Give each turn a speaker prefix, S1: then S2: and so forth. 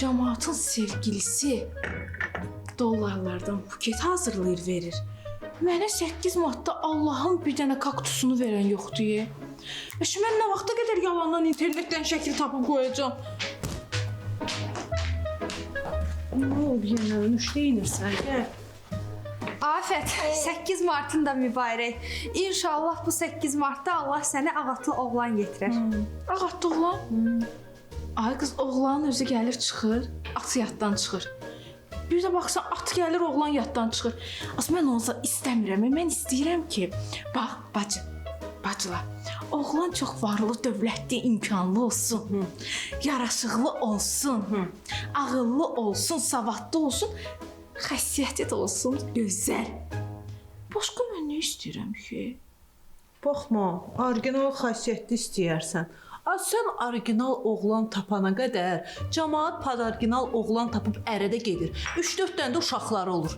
S1: cəmaatın sevgilisi dollarlardan buket hazırlayır, verir. Mənə 8 martda Allahın bir dənə kaktusunu verən yoxdur. Mən nə vaxta qədər yalandan internetdən şəkil tapıb qoyacağam? Nə oldu yenə? Nüşdə inirsən, gəl.
S2: Afət, 8 Mart'ın da mübarək. İnşallah bu 8 Mart'da Allah sənə ağatlı oğlan yetirər.
S1: Ağatlı oğlan? Ay qız, oğlanın özü gəlir, çıxır, atı yaddan çıxır. Bir də baxsan, at gəlir, oğlan yaddan çıxır. Mən olsa istəmirəm, mən istəyirəm ki, bax, bacılar, oğlan çox varlı, dövlətli, imkanlı olsun, yaraşıqlı olsun, ağıllı olsun, savadlı olsun, xəssiyyəti də olsun, gözəl. Başqa mən nə istəyirəm ki?
S3: Baxma, orijinal xasiyyətli istəyərsən. Sən orijinal oğlan tapana qədər cəmaət orijinal oğlan tapıb ərədə gedir. 3-4 dənə də uşaqları olur.